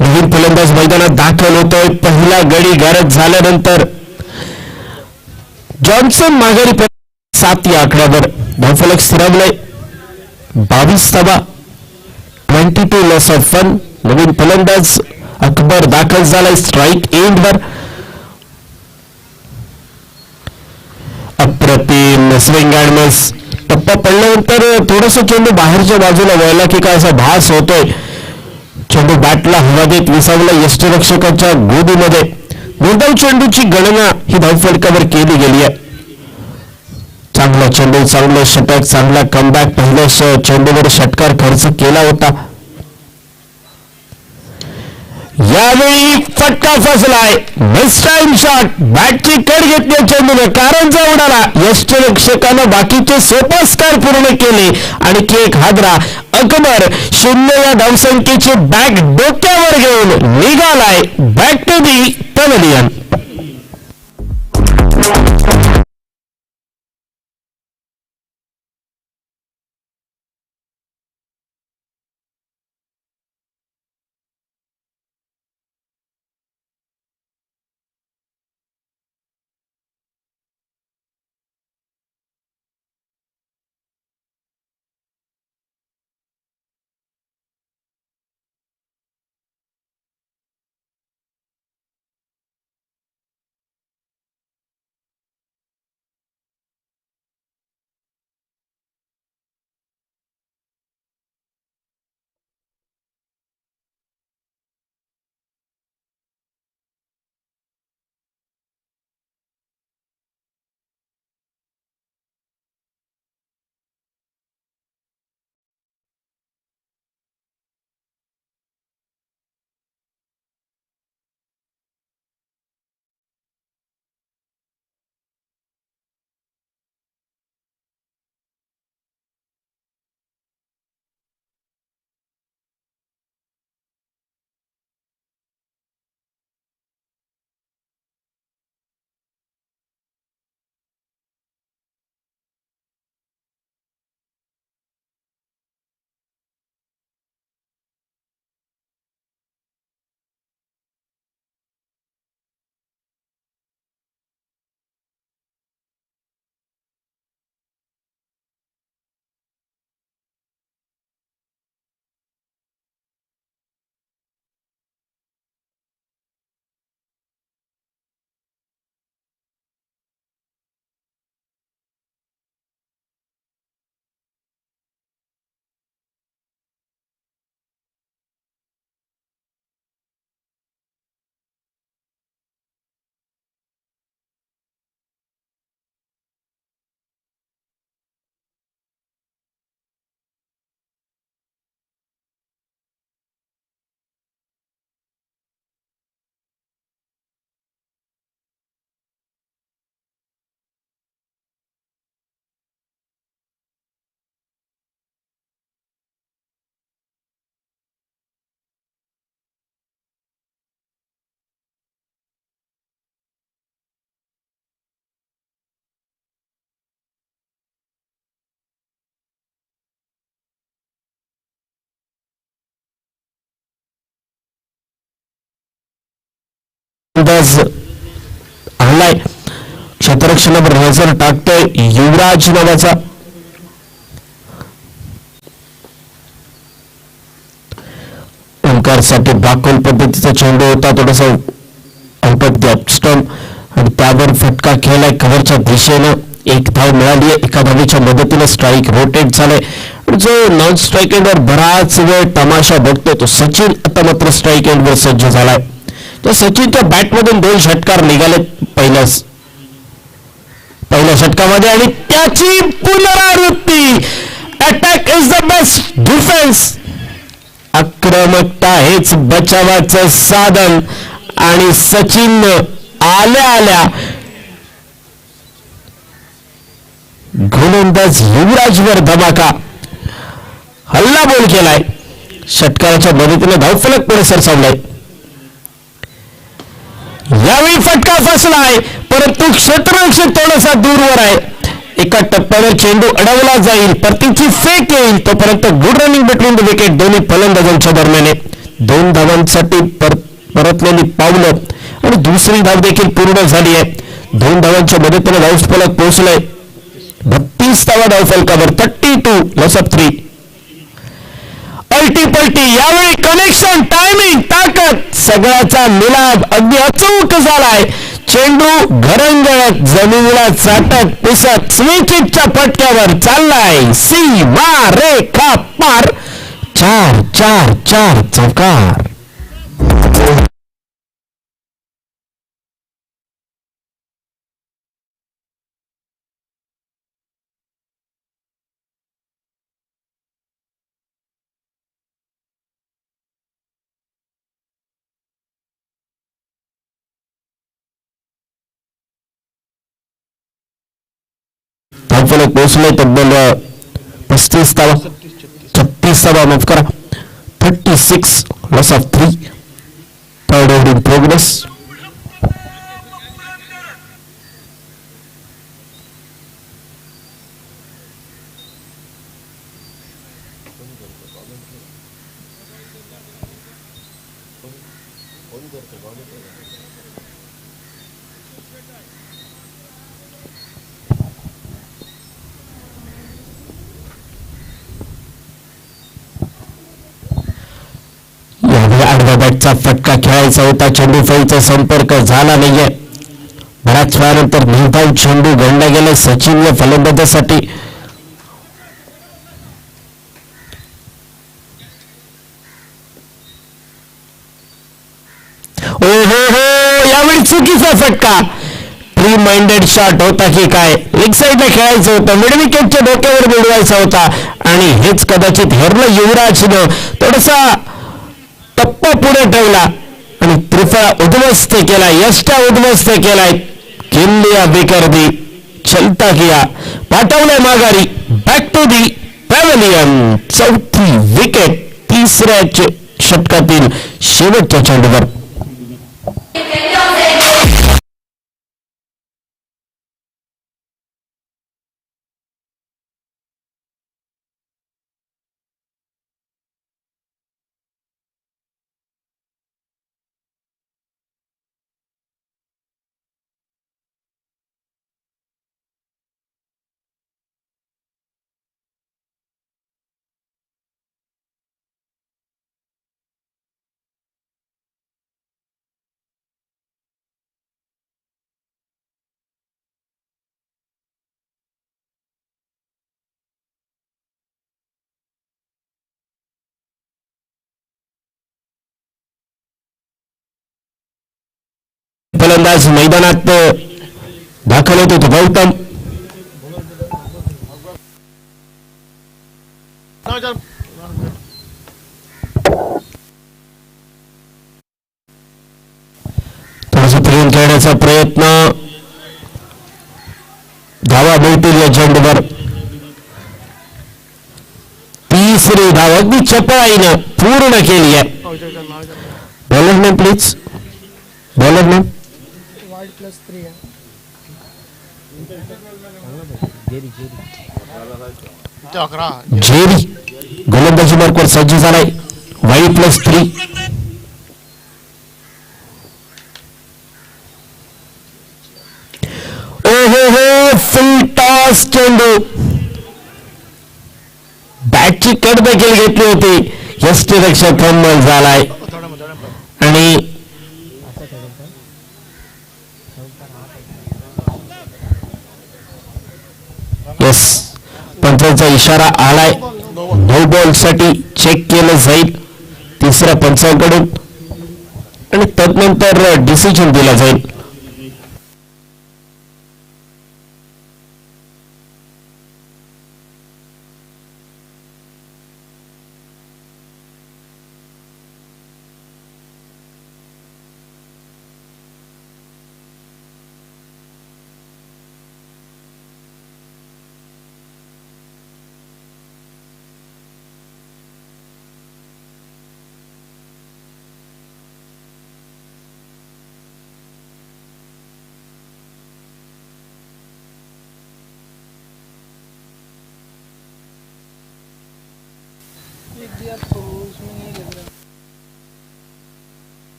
नवीन फलंदाज मैदानात दाखल होतोय. पहिला गडी गारद झाल्यानंतर जॉन्सन माघारी 7 या आकड्यावर धावफलक स्थिरावलंय. 22 धावा, 22 लॉस ऑफ 1. नवीन फलंदाज अकबर दाखल झालाय स्ट्राईक एंडवर. अप्रतिम स्विंग अँड मिस. टप्पा पडल्यानंतर थोडस चेंडू बाहेरच्या बाजूला वळला की काय असा भास होतोय. चेंडू बॅटला हवा देत विसावला यष्टीरक्षकाच्या गोदीमध्ये. नोंदव चेंडूची गणना ही धावफलकावर केली गेली आहे. चांगला चेंडू, चांगलं षटक, चांगला कमबॅक. पहिल्या चेंडूवर षटकार खर्च केला होता. यावेळी फटका फसलाय. Mistimed shot. बॅटची कड घेतली चेंडूने, कारंजा उडाला. यष्टीरक्षकानं बाकीचे सोपस्कार पूर्ण केले आणि केक हादरा. अकबर 0 या धावसंख्येची बॅग डोक्यावर घेऊन निघालाय बॅक टू दी पॅव्हेलियन. फलंदाज आलाय. क्षेत्ररक्षणावर नजर टाकतोय युवराज नावाचा. ओंकारसाठी दाखल पद्धतीचा चेंडू होता. थोडासा आउट ऑफ द स्टंप आणि त्यावर फटका खेळलाय कव्हरच्या दिशेनं. 1 धाव मिळाली. एका धावेच्या मदतीने स्ट्राईक रोटेट झालाय. जो नॉन स्ट्राईक एंडवर बराच वेळ तमाशा बघतोय तो सचिन आता मात्र स्ट्राईक एंडवर सज्ज झालाय. तर सचिनच्या बॅटमधून 2 षटकार निघाले पहिल्या षटकामध्ये आणि त्याची पुनरावृत्ती. Attack is the best defence. आक्रमकता हेच बचावाचं साधन आणि सचिन आल्या आल्या गोलंदाज युवराजवर धमाका हल्लाबोल केलाय. षटकाराच्या मदतीने धावफलक पुढे सरसावलाय. यावेळी फटका फसलाय परंतु क्षेत्ररक्षक थोडासा दूरवर आहे. एका टप्प्यावर चेंडू अडवला जाईल, परतीची फेक येईल, तोपर्यंत good running between the wicket दोन्ही फलंदाजांच्या दरम्यान. 2 धावांसाठी परतलेली पावलं आणि दुसरी धाव देखील पूर्ण झाली आहे. 2 धावांच्या मदतीने धावफलक पोहोचलंय 32 धावफलकावर. 32 लॉस ऑफ 3. पलटी यावेळी कनेक्शन, टायमिंग, ताकद सगळ्याचा मिलाप अगदी अचूक झालाय. चेंडू घरंगळत जमिनीला चाटत पुसत स्विचिटच्या फटक्यावर चाललाय सीमा रेखा पार. 4-4-4 चौकार. धावफलक पोहोचले तब्बल 35 धावा, 36 धावा माफ करा. 36 loss of 3. Third over in progress. बॅटचा फटका खेळायचा होता. चेंडू फळीचा संपर्क झाला नाहीये. बऱ्याच वेळानंतर निर्धाव चेंडू गणला गेला सचिन या फलंदाजासाठी. ओहो हो, यावेळी चुकीचा फटका. प्री माइंडेड शॉट होता की काय? लेग साईडला खेळायचं होतं, मिड विकेटच्या डोक्यावर मिळवायचा होता आणि हेच कदाचित हरलं युवराजनं. थोडासा टप्पा पुढे ठेवला आणि त्रिफळा उद्ध्वस्त केला, यष्टा उद्ध्वस्त केलाय. किल्लिया बेकर्दी चलता किया, पाठवलाय माघारी. Back to the pavilion. 4थी विकेट 3ऱ्या षटकातील शेवटच्या चेंडूवर. फलंदाज मैदानात दाखल होत होते गौतम. थोडंसं फिरून खेळण्याचा प्रयत्न. धावा मिळतील या चेंडूवर. 3री धाव अगदी चपळाईनं पूर्ण केली आहे. Bowler name please. Bowler name Jerry गोलंदाजी मार्कवर सज्ज झालाय. वाईड+3. ओहो हो, फुल टॉस चेंडू. बॅटची कट देखील घेतली होती. यष्टिरक्षक फंबल झालाय आणि पंचांचा इशारा आलाय. नो बॉल साठी चेक केलं जाईल 3ऱ्या पंचांकडून आणि तदनंतर डिसिजन दिला जाईल.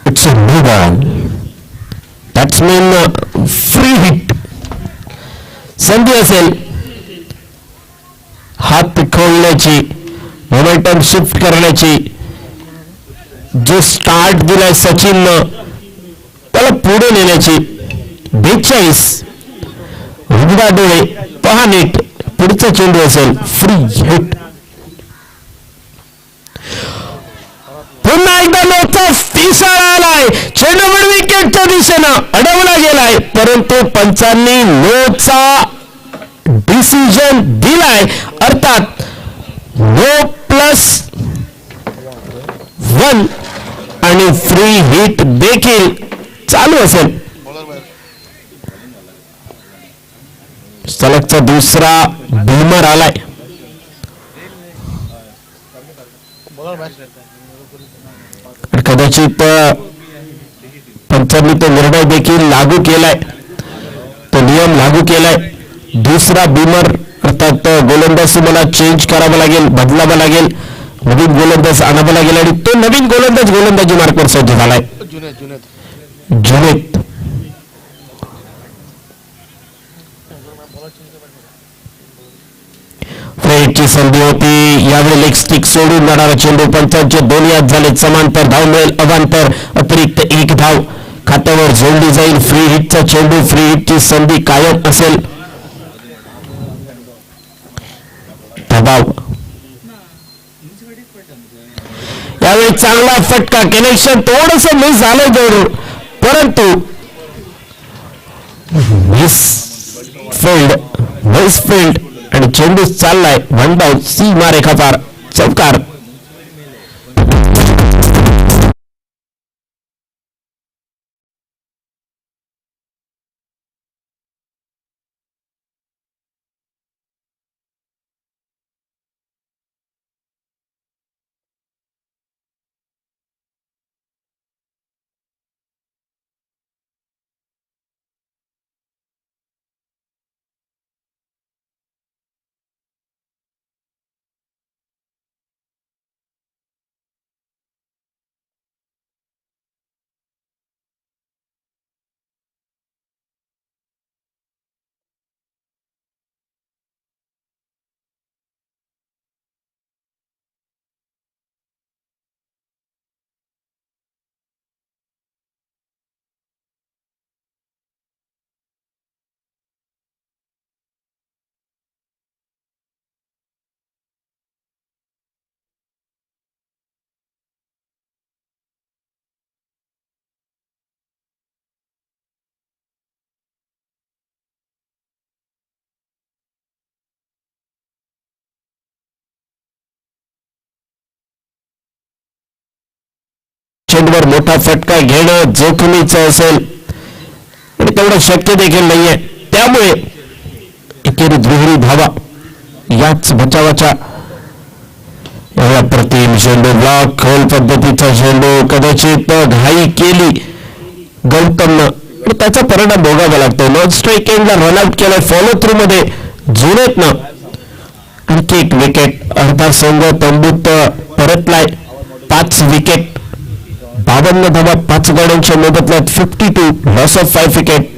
It's a new ball. That's mean free hit. संधी असेल हात पिठवण्याची, मोमेंटम शिफ्ट करण्याची. जो स्टार्ट दिलाय सचिननं त्याला पुढे नेण्याची. 42 उघडा डोळे पहा नीट. पुढचा चेंडू असेल फ्री हिट. पुन्हा एकदा नोचा पिसाळा आलाय. चेंडू विकेटच्या दिशेनं अडवला गेलाय, परंतु पंचांनी नोचा डिसिजन दिलाय. अर्थात नो +1 आणि फ्री हिट देखील चालू असेल. सलगचा दुसरा बूमर आलाय. कदाचित पंचांनी तो निर्णय देखील लागू केलाय, तो नियम लागू केलाय. दुसरा बूमर अर्थात गोलंदाज तुम्हाला चेंज करावा लागेल, बदलावा लागेल, नवीन गोलंदाज आणावा लागेल आणि तो नवीन गोलंदाज गोलंदाजी मार्कवर सज्ज झालाय. जुनेद फ्रेडची संधी होती. यावेळी लेग स्टिक सोडून जाणारा चेंडू. पंचांचे दोन याद झाले. समांतर धाव मिळेल, अवांतर अतिरिक्त 1 धाव खात्यावर जोडली जाईल. फ्री हिटचा चेंडू, फ्री हिटची संधी कायम असेल. दबाव यावेळी चांगला फटका. कनेक्शन थोडस मिस झालं जोडून, परंतु मिस फील्ड आणि चेंडू चाललाय वन डाऊन सीमा रेखा पार. चौकार. चेंडूवर मोठा फटका घेणं जोखमीचं असेल आणि तेवढं शक्य देखील नाहीये. त्यामुळे एकेरी दुहेरी धावा याच बचावाच्या. प्रतिम चेंडू ब्लॉक खोल पद्धतीचा चेंडू. कदाचित घाई केली गौतमनं, त्याचा परिणाम भोगावा लागतो. नॉन स्ट्राईक एंडला रनआउट केलाय. फॉलो थ्रू मध्ये जुनेतनं आणखी 1 विकेट. अर्धा संघ तंबूत परतलाय. 5 विकेट. 52 धावा 5 गड्यांच्या मोबदल्यात 52. Loss of 5 wicket.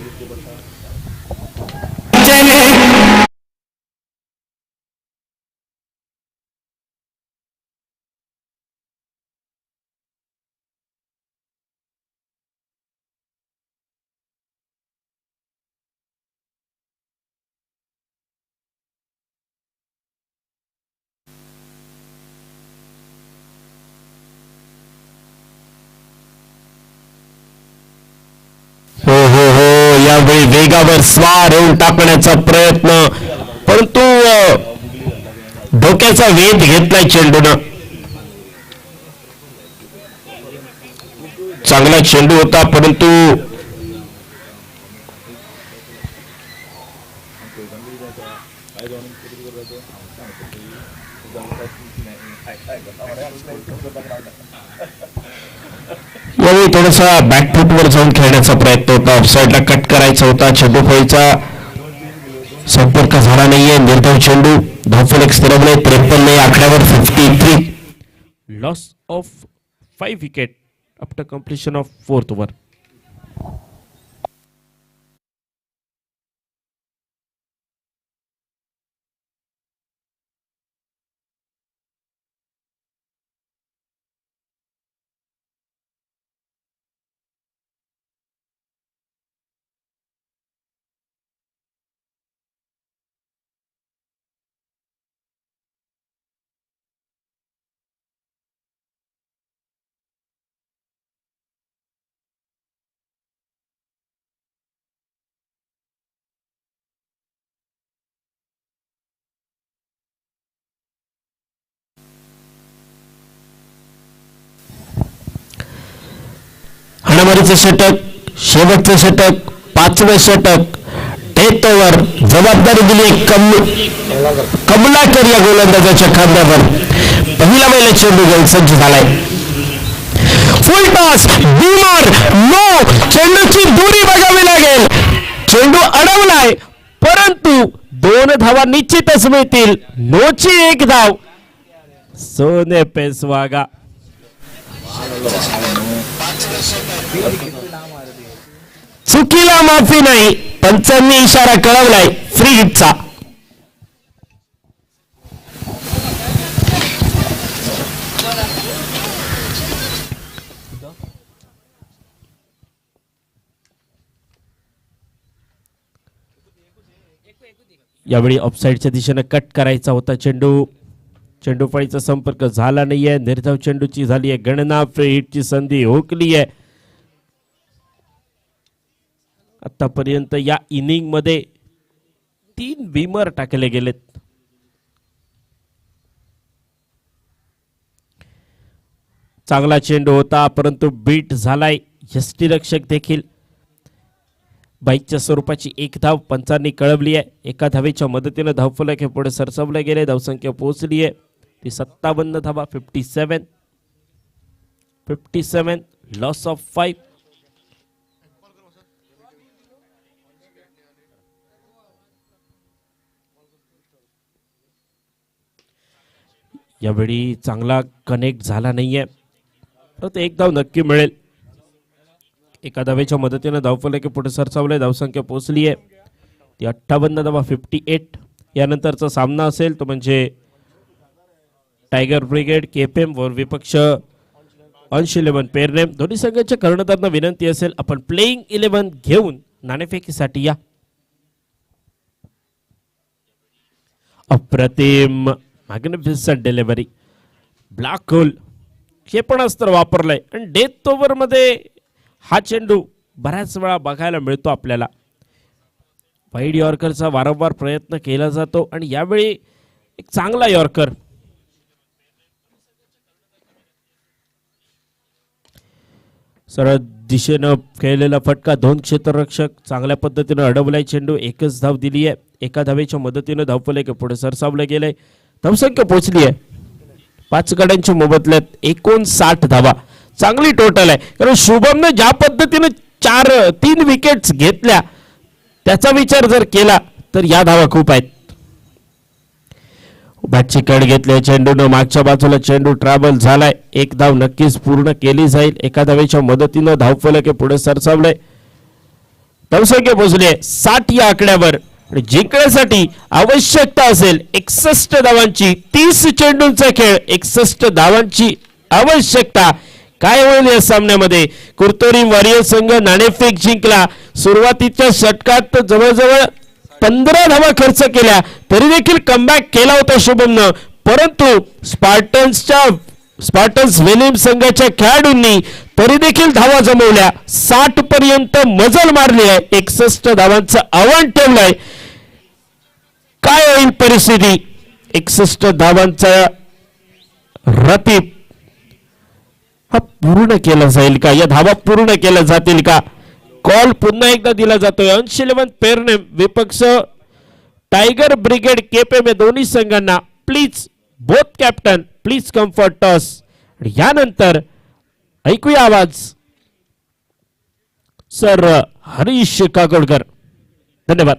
यावेळी वेगावर स्वार येऊन टाकण्याचा प्रयत्न, परंतु डोक्याचा वेध घेतलाय चेंडूनं. चांगला चेंडू होता, परंतु यावेळी थोडासा बॅकफुटवर जाऊन खेळण्याचा प्रयत्न होता, ऑफसाईडला कट करायचा होता, चेंडू फळीचा संपर्क झाला नाहीये, निर्धाव चेंडू, धावफलक स्थिरवले, 53 आकड्यावर 53. Loss of 5 wicket after completion of 4th over. हाणामारीचं षटक, शेवटचं षटक, 5वें षटक, डेथ ओव्हर, जबाबदारी दिली कमलाकर या गोलंदाजाच्या खांद्यावर. पहिला महिला चेंडू घेऊन सज्ज झालाय, फुल टॉस, बीमार, नो, चेंडूची दुरी बघावी लागेल, चेंडू अडवलाय परंतु 2 धावा निश्चितच मिळतील, नोची 1 धाव. सोने पेसवागा चुकीला माफी नाही, पंचांनी इशारा कळवलाय फ्री हिटचा. यावेळी ऑफसाईडच्या दिशेने कट करायचा होता चेंडू, चेंडू फळीचा संपर्क झाला नाहीये, निर्धाव चेंडूची झाली आहे गणना, फ्री हिटची संधी हुकली आहे. आतापर्यंत या इनिंग मध्ये 3 बीमर टाकले गेलेत. चांगला चेंडू होता परंतु बीट झालाय, यष्टीरक्षक देखील बाईकच्या स्वरूपाची 1 धाव पंचांनी कळवली आहे. 1 धावेच्या मदतीने धावफलक हे पुढे सरसवले गेले, धावसंख्या पोहोचली आहे ती 57 धावा, 57, लॉस ऑफ 5. यावेळी चांगला कनेक्ट झाला नाहीये, परंतु 1 धाव नक्की मिळेल. 1 धावेच्या मदतीने धावफलक पुढे सरसावले, धावसंख्या पोहोचली आहे ती 58 धावा, 58. यानंतरचा सामना असेल तो म्हणजे टायगर ब्रिगेड केपीएम वर विपक्ष अंश 11 पेरनेम. दोन्ही संघाच्या कर्णधारांना विनंती असेल आपण प्लेइंग 11 घेऊन नाणेफेकीसाठी या. अप्रतिम, मॅग्निफिसंट डिलिव्हरी, ब्लॅक होल क्षेपणास्त्र वापरलंय आणि डेथ ओव्हर मध्ये हा चेंडू बऱ्याच वेळा बघायला मिळतो आपल्याला. वाईड यॉर्करचा वारंवार प्रयत्न केला जातो आणि यावेळी एक चांगला यॉर्कर. सरळ दिशेनं खेळलेला फटका, 2 क्षेत्ररक्षक चांगल्या पद्धतीने अडवलाय चेंडू, 1च धाव दिली आहे. 1 धावेच्या मदतीने धावफलक पुढे सरसावले गेले, धावसंख्या पोहोचली आहे 5 गड्यांच्या मोबदल्यात 59 धावा. चांगली टोटल आहे, कारण शुभमने ज्या पद्धतीने 3 विकेट्स घेतल्या त्याचा विचार जर केला तर या धावा खूप आहेत. बॅटची कड घेतली चेंडूनं, मागच्या बाजूला चेंडू ट्रॅव्हल झालाय, 1 धाव नक्कीच पूर्ण केली जाईल. 1 धावेच्या मदतीनं धावफलक पुढे सरसावलंय, धावसंख्या पोहोचली आहे 60 या आकड्यावर. जिंकण्यासाठी आवश्यकता असेल 61 धावांची, 30 चेंडूंचा खेळ, 61 धावांची आवश्यकता. काय होईल या सामन्यामध्ये? कुर्तोरी वॉरियर संघ नाणेफेक जिंकला, सुरुवातीच्या षटकात जवळजवळ 15 धावा खर्च केल्या तरी देखील कमबॅक केला होता शुभमनं, परंतु स्पार्टन्स विलियम संघाच्या खेळाडूंनी तरी देखील धावा जमवल्या, 60 पर्यंत मजल मारली आहे, 61 धावांचं आव्हान ठेवलंय. काय होईल परिस्थिती? 61 धावांचा रतीब हा पूर्ण केला जाईल का? या धावा पूर्ण केल्या जातील का? कॉल पुन्हा एकदा दिला जातोय. अंश 11 पेरनेम विपक्ष टाइगर ब्रिगेड केपे में दोन्ही संघांना please both captain please come for toss. यानंतर ऐकूया आवाज सर हरीश काकोडकर. धन्यवाद.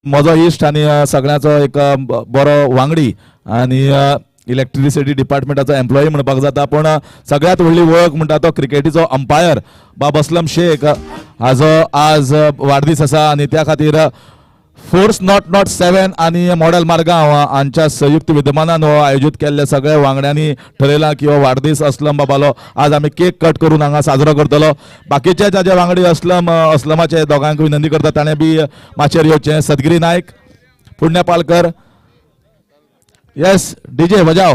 म्हजो इश्ट आनी सगळ्यांचो एक बरो वांगडी आनी इलेक्ट्रिसिटी डिपार्टमेंटाचो एम्प्लॉई म्हणपाक जाता. पूण सगळ्यांत व्हडली वळख म्हणटा तो क्रिकेटीचो अंपायर बाब असलम शेख हाजो आज वाडदीस आसा आनी त्या खातीर फोर्स नॉट 7 आनी मॉडेल मारगांव हांच्या संयुक्त विद्यमानान हो आयोजीत केल्ल्या सगळ्या वांगड्यांनी ठरयलां की हो वाडदीस असलम बाबालो आज आमी केक कट करून हांगा साजरो करतलो. बाकीचे जाचे वांगडी असलमाचे दोगांक विनंती करता ताणें बी माचेर येवचें. सदगिरी नायक, पुण्य पालकर, येस डीजे बजाव.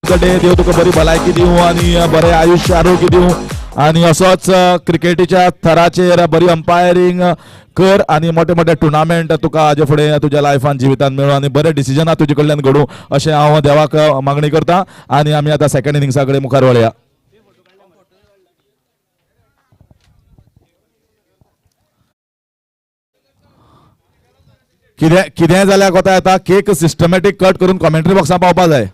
देव तुका बरी भलायकी दिवं आनी बरें आयुष्य आरोग्य दिवं आनी असोच क्रिकेटीच्या थराचेर बरी अंपायरींग कर आनी मोठे मोठे टुर्नामेंट तुका हाजे फुडें तुज्या लायफान जिवितान मेळूं आनी बरे डिसिजनां तुजे कडल्यान घडूं अशें हांव देवाक मागणी करतां. आनी आमी आतां सेकंड इनिंग्सा कडेन मुखार वळया. कितें जाल्यार कोता येता केक सिस्टमॅटीक कट करून कॉमेंट्री बॉक्सांत पावपा जाय.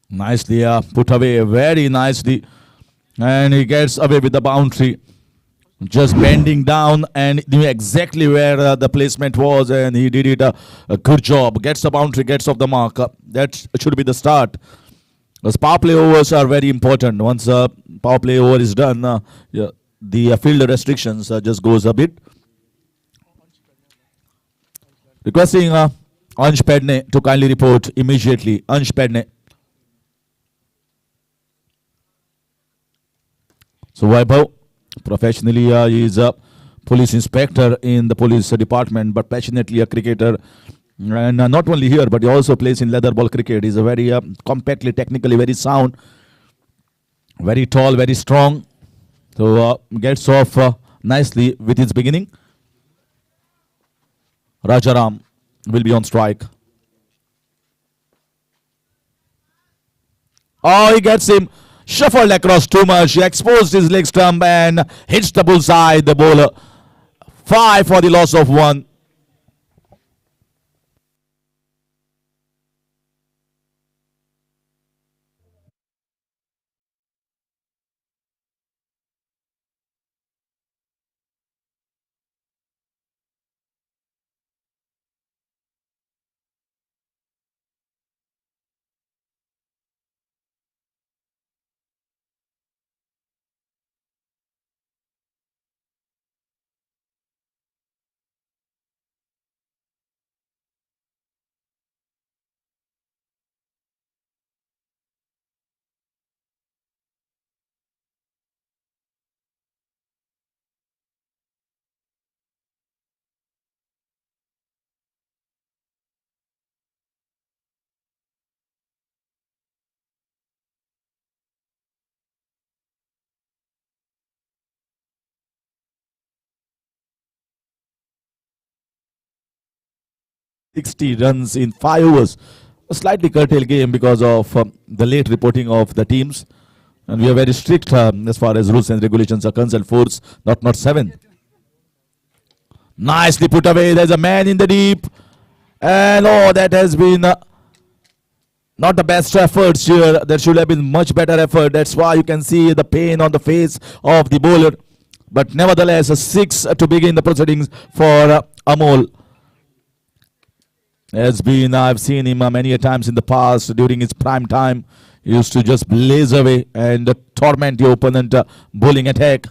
Nicely put away, very nicely. And he gets away with the boundary. Just bending down and knew exactly where the placement was, and he did it a good job. Gets the boundary, gets off the mark. That should be the start. Because power play overs are very important. Once power play over is done, yeah, the field restrictions just goes a bit. Requesting Ansh Pedne to kindly report immediately. Ansh Pedne. So Vaibhav, professionally, he is a police inspector in the police department, but passionately a cricketer. And not only here, but he also plays in leather ball cricket. He's a very compactly, technically very sound, very tall, very strong. So gets off nicely with his beginning. Rajaram will be on strike. Oh, he gets him shuffled across too much. He exposed his leg stump and hits the bullseye. The bowler. 5 for the loss of 1. Runs in 5 overs. A slightly curtailed game because of the late reporting of the teams. And we are very strict as far as rules and regulations are concerned. 4s, not 7. Nicely put away. There's a man in the deep. And oh, that has been not the best efforts here. There should have been much better effort. That's why you can see the pain on the face of the bowler. But nevertheless, a 6 to begin the proceedings for Amol. Has been, I've seen him many a times in the past during his prime time. He used to just blaze away and torment the opponent bowling attack.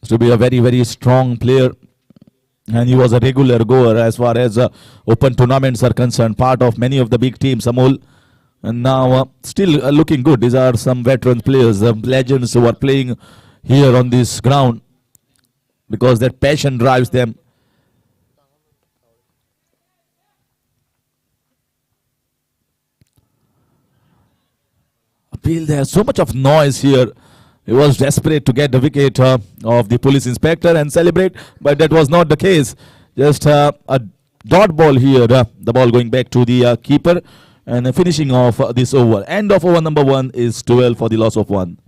To be a very, very strong player. And he was a regular goer as far as open tournaments are concerned. Part of many of the big teams, Amol. And now still looking good. These are some veteran players, legends who are playing here on this ground because that passion drives them. Appeal, there's so much of noise here. He was desperate to get the wicket of the police inspector and celebrate, but that was not the case. Just a dot ball here. The ball going back to the keeper and finishing off this over. End of over number 1 is 12 for the loss of 1.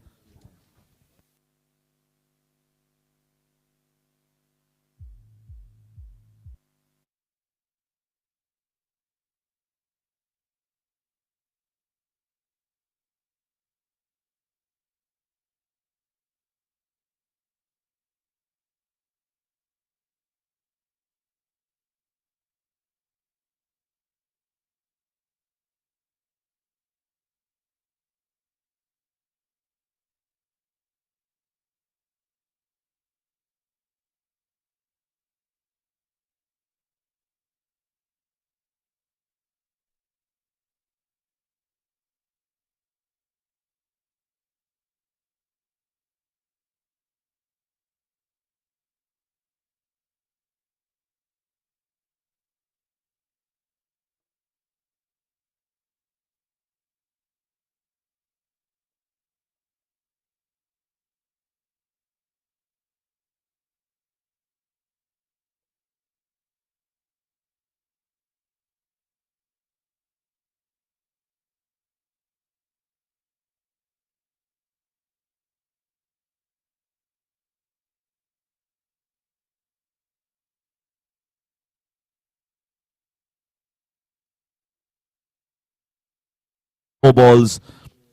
Four balls.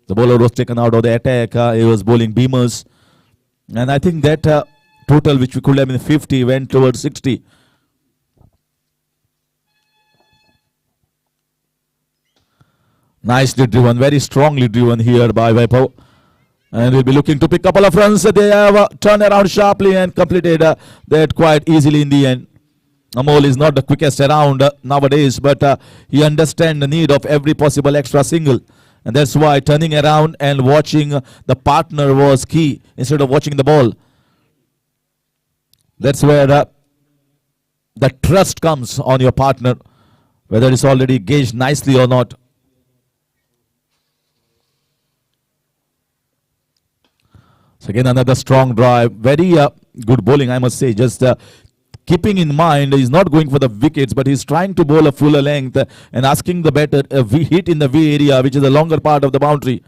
The bowler was taken out of the attack. He was bowling beamers. And I think that total, which we could have been 50, went towards 60. Nicely driven, very strongly driven here by Vaibhav. And we'll be looking to pick a couple of runs. They have turned around sharply and completed that quite easily in the end. Amol is not the quickest around nowadays, but he understands the need of every possible extra single. And that's why turning around and watching the partner was key instead of watching the ball. That's where the trust comes on your partner, whether it's already gauged nicely or not. So again, another strong drive. Very good bowling, I must say. Just keeping in mind, he's not going for the wickets, but he's trying to bowl a fuller length and asking the batter a hit in the V area, which is the longer part of the boundary.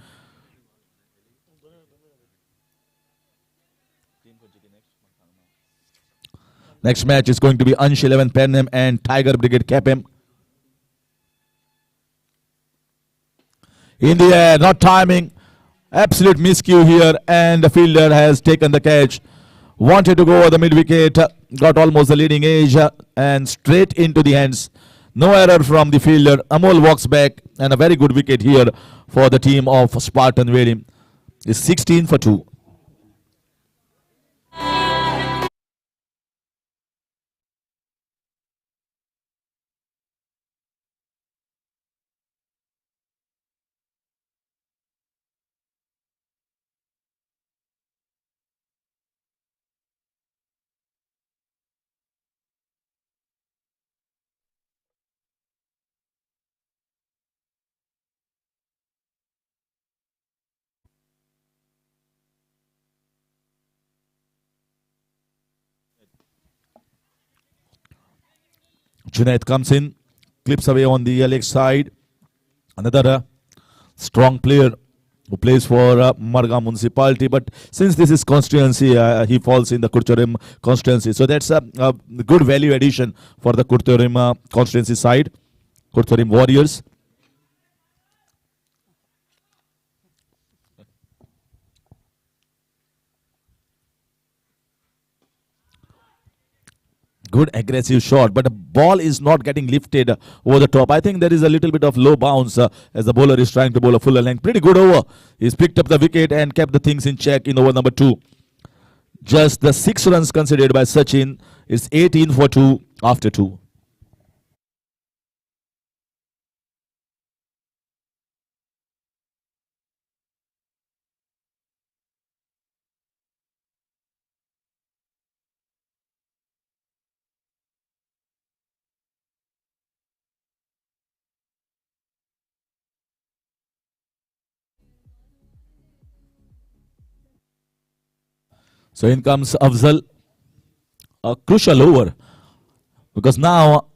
Next match is going to be Ansh 11 Pernem and Tiger Brigade Capem. In the air, not timing. Absolute miscue here, and the fielder has taken the catch. Wanted to go over the mid wicket, got almost the leading edge and straight into the hands. No error from the fielder. Amol walks back, and a very good wicket here for the team of Spartan Valley. It's 16 for 2. Junaid comes in, clips away on the leg side. Another strong player who plays for Margam Municipality, but since this is constituency, he falls in the Kurturim constituency. So that's a good value addition for the Kurturim constituency side, Kurturim Warriors. Good aggressive shot, but the ball is not getting lifted over the top. I think there is a little bit of low bounce as the bowler is trying to bowl a fuller length. Pretty good over. He's picked up the wicket and kept the things in check in over number 2. Just the 6 runs considered by Sachin. It's 18 for 2 after 2. So in comes Afzal. A crucial over, because now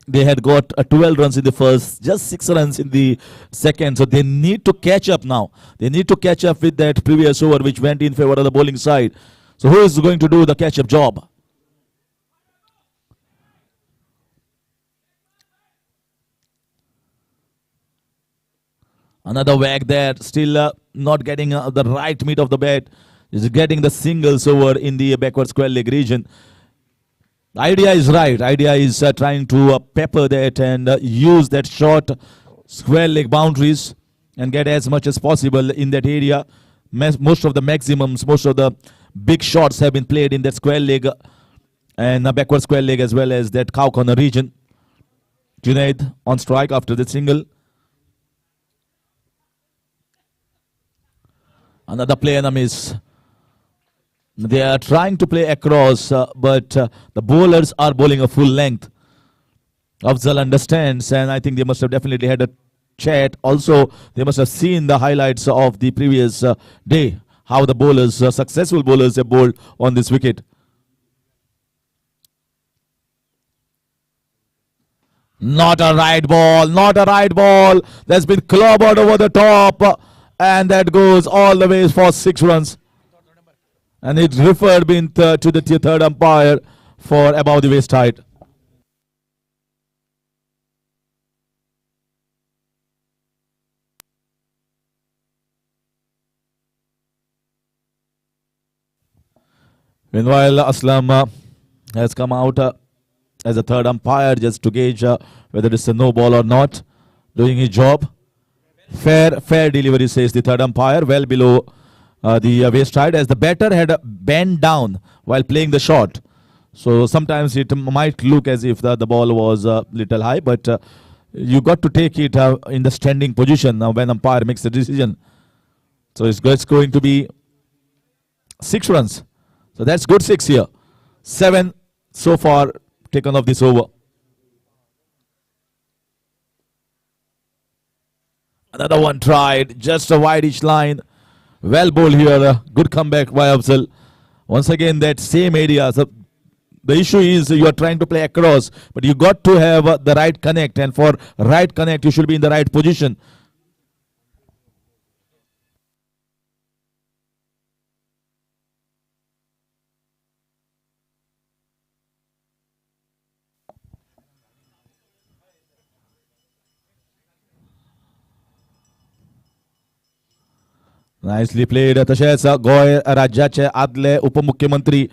they had got 12 runs in the first, just 6 runs in the second. So they need to catch up now. They need to catch up with that previous over which went in favor of the bowling side. So who is going to do the catch-up job? Another whack there, still not getting the right meat of the bat. Is getting the singles over in the backward square leg region. The idea is right. Idea is trying to pepper that and use that short square leg boundaries and get as much as possible in that area. Most of the maximums, most of the big shots have been played in that square leg and backward square leg as well as that cow corner region. Junaid on strike after the single. Another play and a miss. They are trying to play across, but the bowlers are bowling a full length. Afzal understands, and I think they must have definitely had a chat. Also, they must have seen the highlights of the previous day, how the bowlers, successful bowlers, have bowled on this wicket. Not a right ball, not a right ball. That's been clobbered over the top, and that goes all the way for 6 runs. And it's referred been to the third umpire for above the waist height. Meanwhile, Aslam has come out as a third umpire just to gauge whether it's a no ball or not. Doing his job. Fair delivery, says the third umpire, well below the waist height, as the batter had bent down while playing the shot. So sometimes it might look as if the ball was a little high, but you got to take it in the standing position when umpire makes the decision. So it's going to be 6 runs. So that's good 6 here. 7 so far taken off this over. Another one tried, just a wide-ish line. Well bowled here. Good comeback by Afzal. Once again, that same area. So the issue is you are trying to play across, but you got to have the right connect. And for right connect, you should be in the right position. Nicely played. तशेंच गोंय राज्याचे आदले उपमुख्यमंत्री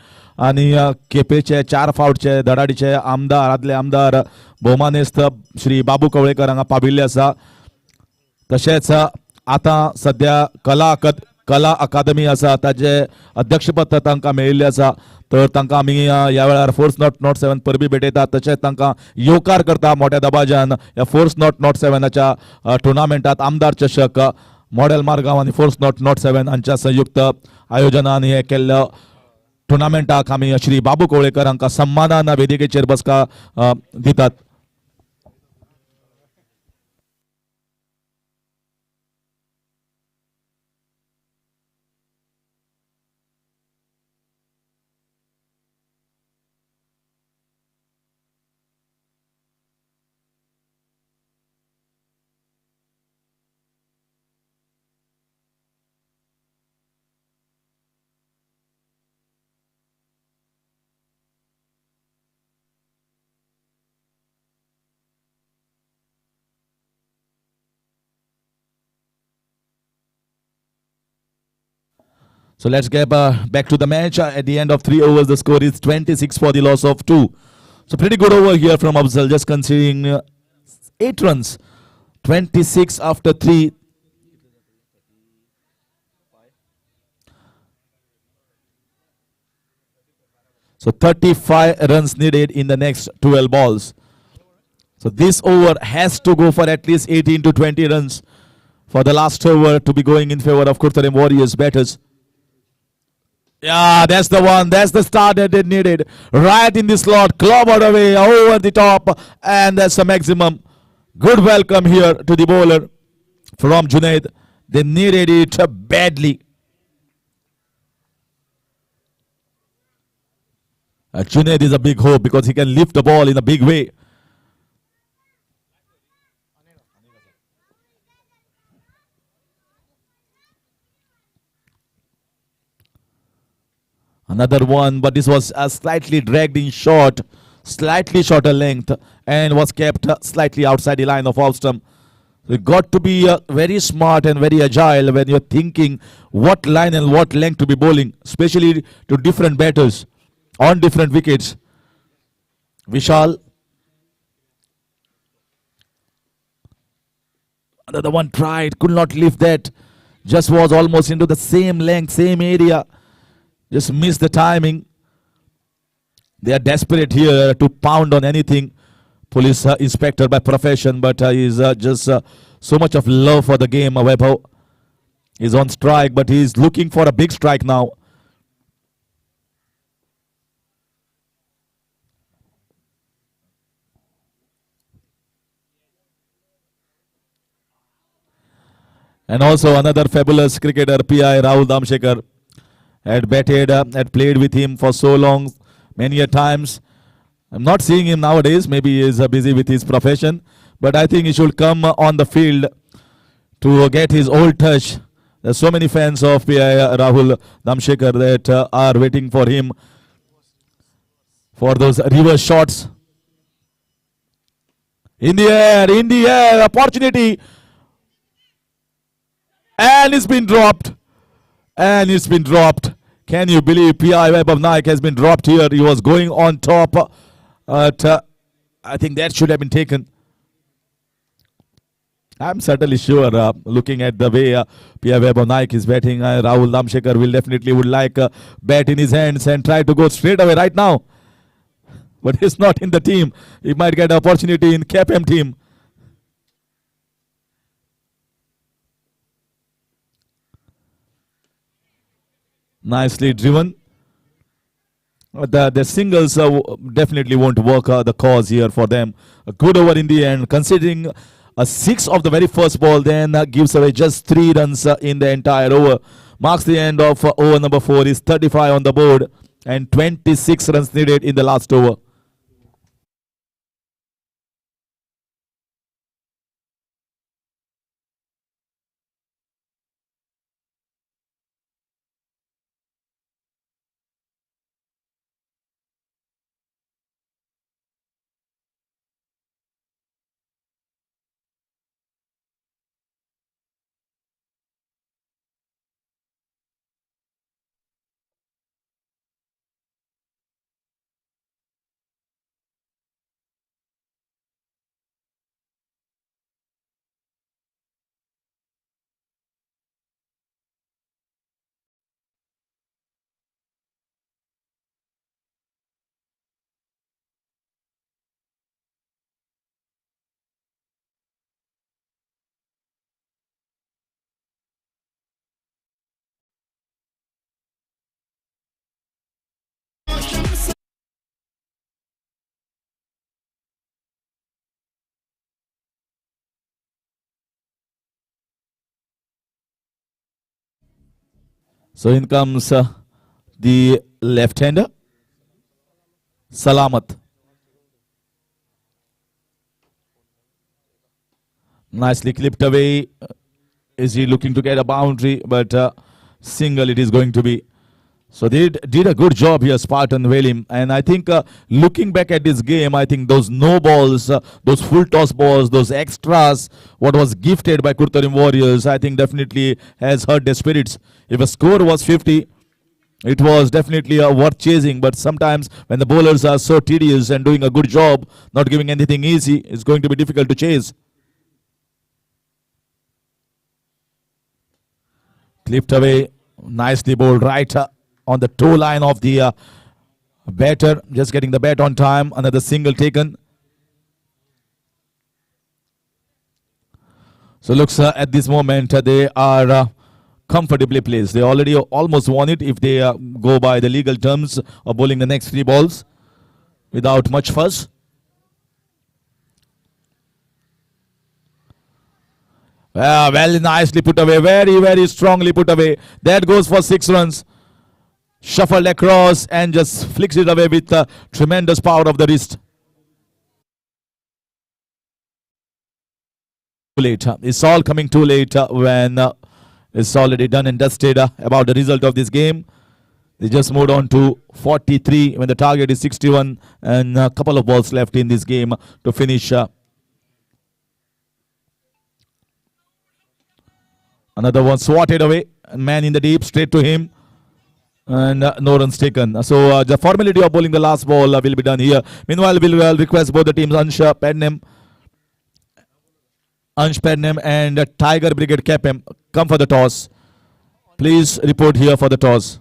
आणि केपेचे 4 फावटचे धडाडीचे आमदार, आदले आमदार भौमानेस्त श्री बाबू कवळेकर हांगा पाविल्ले आसा. तशेंच आता सध्या कला अकादमी आसा ताचे अध्यक्षपद तांकां मेळिल्लें आसा. तर तांकां आमी ह्या वेळार फोर्स नॉट 7 परबी भेटयतात. तशेंच तांकां येवकार करता मोठ्या दबाज्यान ह्या फोर्स नॉट 7च्या टुर्नामेंटात आमदार चषक मॉडेल मारगांव आणि फोर्स नॉट 7 हांच्या संयुक्त आयोजनान हे केल्ल्या टुर्नामेंटाक आमी श्री बाबू कवळेकर हांकां सन्मानान वेदिकेचेर बसका दितात. So let's get back to the match. At the end of 3 overs, the score is 26 for the loss of 2. So pretty good over here from Afzal, just conceding 8 runs. 26 after 3. So 35 runs needed in the next 12 balls. So this over has to go for at least 18 to 20 runs for the last over to be going in favor of Kurtarim Warriors batters. Yeah, that's the one. That's the start that they needed. Right in the slot, clobbered away over the top, and that's the maximum. Good welcome here to the bowler from Junaid. They needed it badly. Junaid is a big hope because he can lift the ball in a big way. Another one, but this was slightly dragged in short, slightly shorter length, and was kept slightly outside the line of off stump. You got to be very smart and very agile when you're thinking what line and what length to be bowling, especially to different batters on different wickets. Vishal. Another one tried, could not lift that. Just was almost into the same length, same area. Just missed the timing. They are desperate here to pound on anything. Police inspector by profession, but he's just so much of love for the game. Vaibhav is on strike, but he's looking for a big strike now. And also another fabulous cricketer, PI Rahul Damshekar, had batted, had played with him for so long, many a times. I'm not seeing him nowadays. Maybe he is busy with his profession. But I think he should come on the field to get his old touch. There's so many fans of PI Rahul Damshekar that are waiting for him for those reverse shots. In the air, opportunity. And it's been dropped. And it's been dropped. Can you believe P.I. Vaibhav Naik has been dropped here? He was going on top. I think that should have been taken. I'm certainly sure, looking at the way P.I. Vaibhav Naik is batting, Rahul Damshekar will definitely would like a bat in his hands and try to go straight away right now. But he's not in the team. He might get an opportunity in KPM team. Nicely driven. The singles definitely won't work the cause here for them. A good over in the end, considering a 6 of the very first ball, then gives away just 3 runs in the entire over. Marks the end of over number 4. Is 35 on the board and 26 runs needed in the last over. So in comes the left-hander, Salamat. Nicely clipped away. Is he looking to get a boundary? But single it is going to be. So they did a good job here, Spartan Velim. And I think looking back at this game, I think those no balls, those full toss balls, those extras, what was gifted by Kurtarim Warriors, I think definitely has hurt their spirits. If a score was 50, it was definitely worth chasing. But sometimes when the bowlers are so tedious and doing a good job, not giving anything easy, it's going to be difficult to chase. Clipped away, nicely bowled right on the toe line of the batter, just getting the bat on time. Another single taken. So looks at this moment they are comfortably placed. They already almost won it if they go by the legal terms of bowling the next 3 balls without much fuss. Very nicely put away, very, very strongly put away. That goes for 6 runs. Shuffled across and just flicks it away with tremendous power of the wrist. Too late. It's all coming too late when it's already done and dusted about the result of this game. They just moved on to 43 when the target is 61 and a couple of balls left in this game to finish. Another one swatted away. Man in the deep, straight to him. And no runs taken. So the formality of bowling the last ball will be done here. Meanwhile, we'll request both the teams, Ansh Padnam and Tiger Brigade KPM, come for the toss. Please report here for the toss.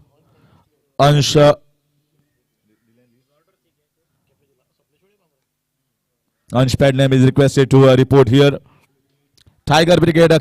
Ansh Padnam is requested to report here. Tiger Brigade